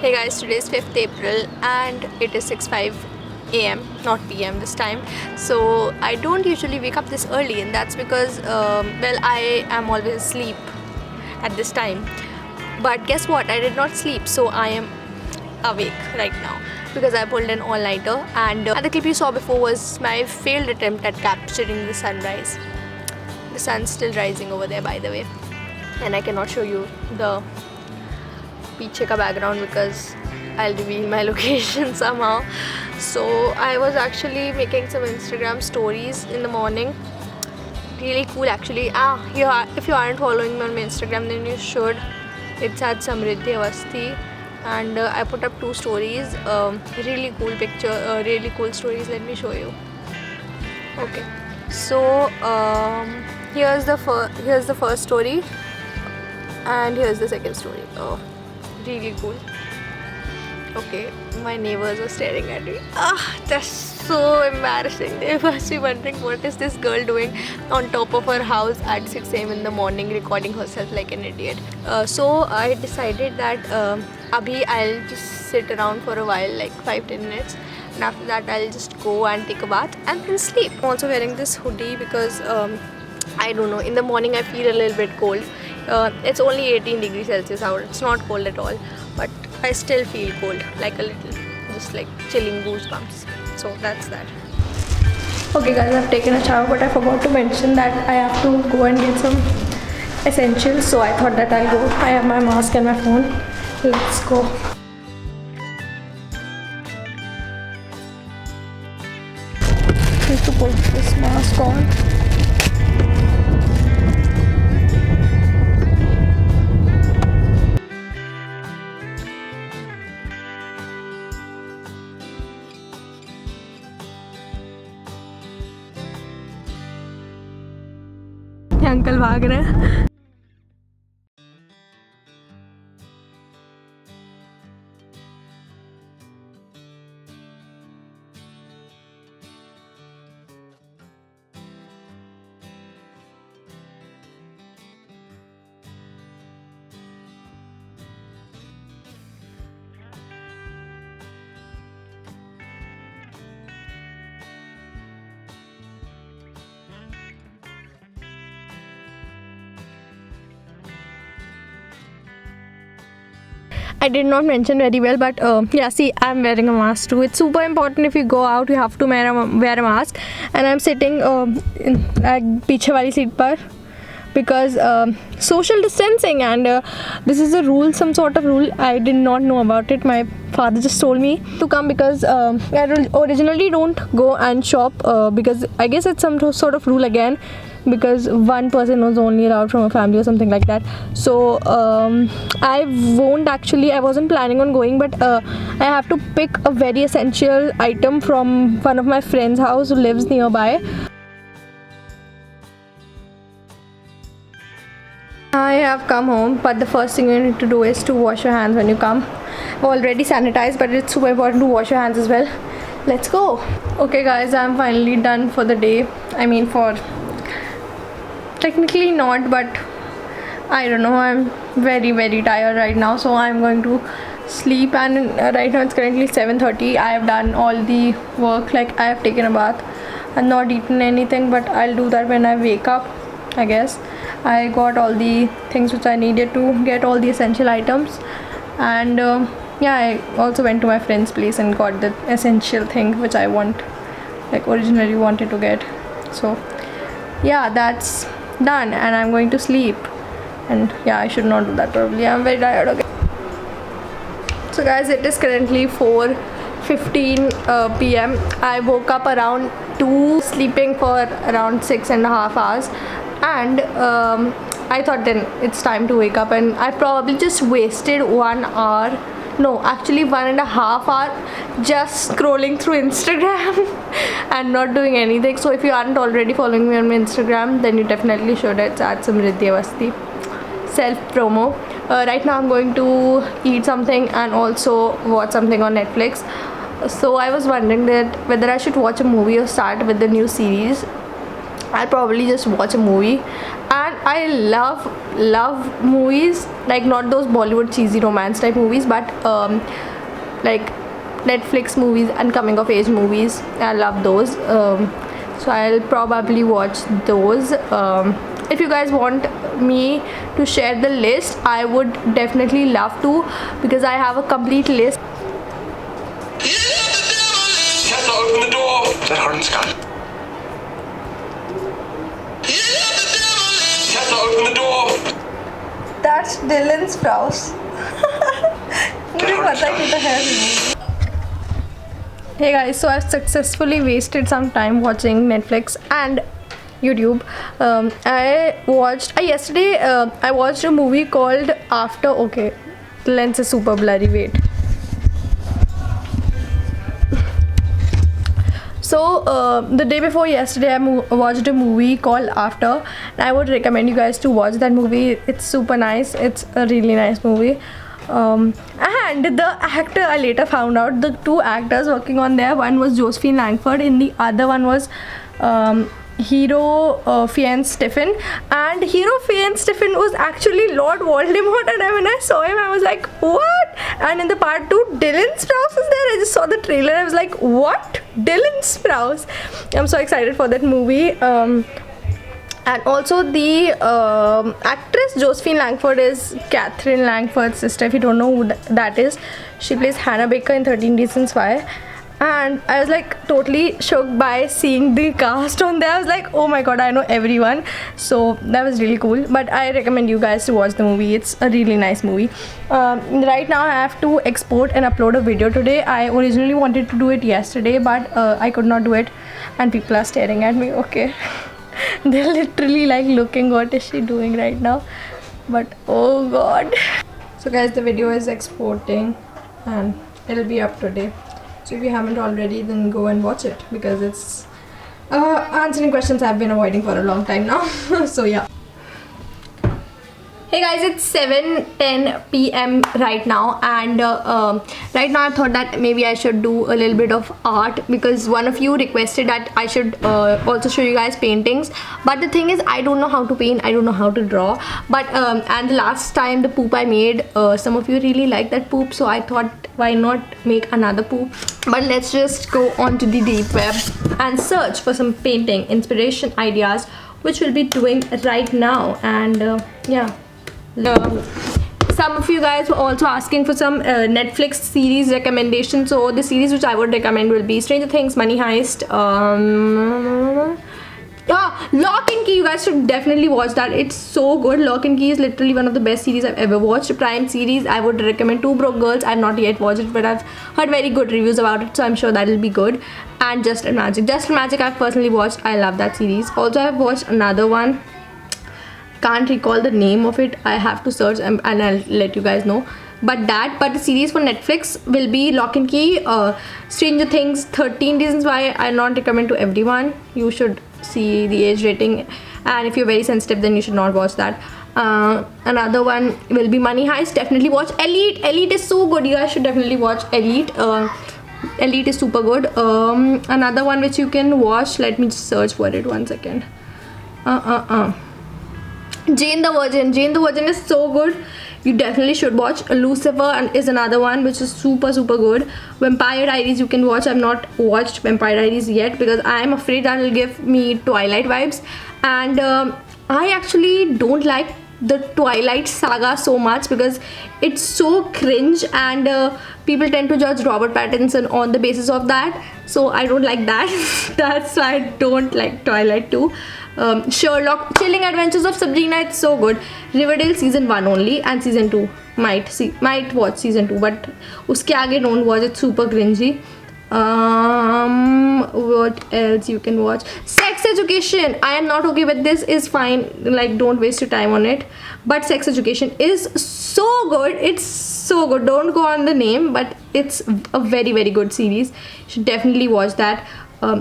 Hey guys, today is 5th April and it is 6:05 a.m. not p.m. this time. So I don't usually wake up this early, and that's because I am always asleep at this time. But guess what? I did not sleep, so I am awake right now because I pulled an all-nighter, and the clip you saw before was my failed attempt at capturing the sunrise. The sun's still rising over there, by the way, and I cannot show you the पीछे का background because I'll reveal my location somehow. So I was actually making some Instagram stories in the morning. Really cool actually. If you aren't following me on my Instagram, then you should. It's at samraddhi.fanmail, and I put up 2 stories. Really cool picture, really cool stories. Let me show you. Okay. So here's the first story, and here's the second story. Oh, really cool. Okay, my neighbors are staring at me. That's so embarrassing. They must be wondering what is this girl doing on top of her house at 6 a.m. in the morning, recording herself like an idiot. So I decided that abhi I'll just sit around for a while, like 5-10 minutes, and after that I'll just go and take a bath and then sleep. I'm also wearing this hoodie because I don't know, in the morning I feel a little bit cold. It's only 18 degrees Celsius out. It's not cold at all, but I still feel cold, like a little, just like chilling goosebumps. So that's that. Okay guys, I've taken a shower, but I forgot to mention that I have to go and get some essentials. So I thought that I'll go. I have my mask and my phone. Let's go. I have to put this mask on. Uncle भाग रहे हैं. I did not mention very well, but yeah, see, I'm wearing a mask too. It's super important. If you go out, you have to wear a mask. And I'm sitting in पीछे वाली seat पर because social distancing, and this is a rule, some sort of rule. I did not know about it. My father just told me to come because I originally don't go and shop because I guess it's some sort of rule again, because one person was only allowed from a family or something like that. So I wasn't planning on going, but I have to pick a very essential item from one of my friend's house who lives nearby. I have come home, but the first thing you need to do is to wash your hands when you come. I've already sanitized, but it's super important to wash your hands as well. Let's go. Okay guys, I'm finally done for the day. I mean, for technically not, but I don't know, I'm very tired right now, so I'm going to sleep. And right now it's currently 7:30. I have done all the work, like I have taken a bath and not eaten anything, but I'll do that when I wake up, I guess. I got all the things which I needed to get, all the essential items, and yeah, I also went to my friend's place and got the essential thing which I originally wanted to get. So yeah, that's done, and I'm going to sleep. And yeah, I should not do that probably. I'm very tired. Okay, so guys, it is currently 4:15 p.m. I woke up around 2, sleeping for around 6.5 hours, and I thought then it's time to wake up, and I probably just wasted 1 hour, no, actually 1.5 hour just scrolling through Instagram and not doing anything. So if you aren't already following me on my Instagram, then you definitely should. It's at samraddhi. Self promo. Right now I'm going to eat something and also watch something on Netflix. So I was wondering that whether I should watch a movie or start with the new series. I'll probably just watch a movie, and I love movies, like not those Bollywood cheesy romance type movies, but like Netflix movies and coming of age movies. I love those. So I'll probably watch those. If you guys want me to share the list, I would definitely love to, because I have a complete list. Tessa, open the door! Is that hard and Scott? Tessa, open the door! That's Dylan Sprouse. मुझे पता है कि तो है नहीं. Hey guys, so I've successfully wasted some time watching Netflix and YouTube. Yesterday I watched a movie called After. Okay, the lens is super blurry, wait. So the day before yesterday I watched a movie called After, and I would recommend you guys to watch that movie. It's super nice. It's a really nice movie. And the actor, I later found out the two actors working on there, one was Josephine Langford and the other one was Hero Fiennes Stephen, and Hero Fiennes Stephen was actually Lord Voldemort, and when I saw him I was like, what? And in the part 2 Dylan Sprouse is there. I just saw the trailer, I was like, what? Dylan Sprouse. I'm so excited for that movie. And also the actress Josephine Langford is Catherine Langford's sister. If you don't know who that is, she plays Hannah Baker in 13 Reasons Why. And I was like totally shocked by seeing the cast on there. I was like, oh my god, I know everyone. So that was really cool. But I recommend you guys to watch the movie. It's a really nice movie. Right now I have to export and upload a video today. I originally wanted to do it yesterday, but I could not do it, and people are staring at me. Okay. They're literally like looking, what is she doing right now? But oh god. So guys, the video is exporting and it'll be up today. So if you haven't already, then go and watch it, because it's answering questions I've been avoiding for a long time now. So yeah. Hey guys, it's 7:10 p.m. right now, and right now I thought that maybe I should do a little bit of art, because one of you requested that I should also show you guys paintings. But the thing is, I don't know how to paint, I don't know how to draw. But and the last time the poop I made, some of you really liked that poop, so I thought, why not make another poop? But let's just go on to the deep web and search for some painting inspiration ideas, which we'll be doing right now. And yeah. Some of you guys were also asking for some Netflix series recommendations. So the series which I would recommend will be Stranger Things, Money Heist, Lock and Key. You guys should definitely watch that. It's so good. Lock and Key is literally one of the best series I've ever watched. Prime series, I would recommend Two Broke Girls. I've not yet watched it, but I've heard very good reviews about it, so I'm sure that'll be good. And Just and Magic. Just and Magic I've personally watched. I love that series. Also, I've watched another one. Can't recall the name of it. I have to search and I'll let you guys know. But the series for Netflix will be Lock and Key, Stranger Things, 13 Reasons Why. I not recommend to everyone. You should see the age rating, and if you're very sensitive, then you should not watch that. Another one will be Money Heist. Definitely watch Elite. Elite is so good. You guys should definitely watch Elite. Elite is super good. Another one which you can watch, let me just search for it, one second. Jane the Virgin. Jane the Virgin is so good. You definitely should watch. Lucifer and is another one which is super good. Vampire Diaries you can watch. I've not watched Vampire Diaries yet, because I am afraid that will give me Twilight vibes, and I actually don't like the Twilight saga so much, because it's so cringe, and people tend to judge Robert Pattinson on the basis of that, so I don't like that. That's why I don't like Twilight too. Sherlock, Chilling Adventures of Sabrina, it's so good. Riverdale season 1 only, and season 2 might watch season 2, but uske aage don't watch, it's super cringy. What else you can watch? Sex Education. I am not okay with this, is fine, like don't waste your time on it, but Sex Education is so good. It's so good. Don't go on the name, but it's a very good series. You should definitely watch that.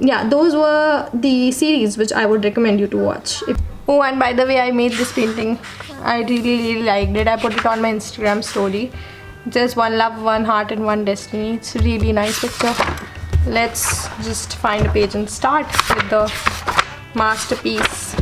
Yeah, those were the series which I would recommend you to watch. Oh, and by the way, I made this painting. I really liked it. I put it on my Instagram story. Just one love, one heart, and one destiny. It's a really nice picture. Let's just find a page and start with the masterpiece.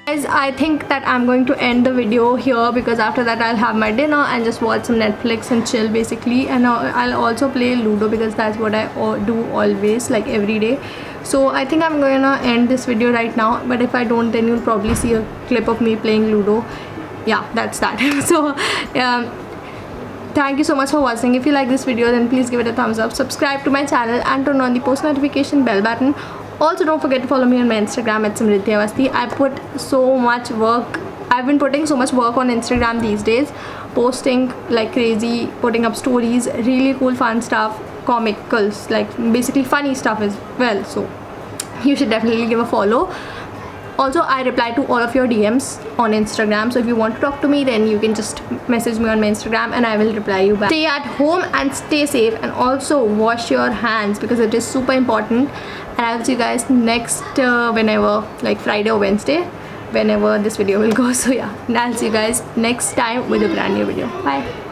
Guys, I think that I'm going to end the video here because after that I'll have my dinner and just watch some Netflix and chill basically, and I'll also play Ludo because that's what I do always, like every day. So I think I'm gonna end this video right now, but if I don't, then you'll probably see a clip of me playing Ludo. Yeah, that's that. So thank you so much for watching. If you like this video, then please give it a thumbs up, subscribe to my channel and turn on the post notification bell button. Also, don't forget to follow me on my Instagram at samraddhi.fanmail. I put so much work. I've been putting so much work on Instagram these days, posting like crazy, putting up stories, really cool fun stuff, comicals, like basically funny stuff as well. So you should definitely give a follow. Also, I reply to all of your DMs on Instagram, so if you want to talk to me, then you can just message me on my Instagram and I will reply you back. Stay at home and stay safe, and also wash your hands because it is super important. And I'll see you guys next whenever, like Friday or Wednesday, whenever this video will go. So yeah, and I'll see you guys next time with a brand new video. Bye.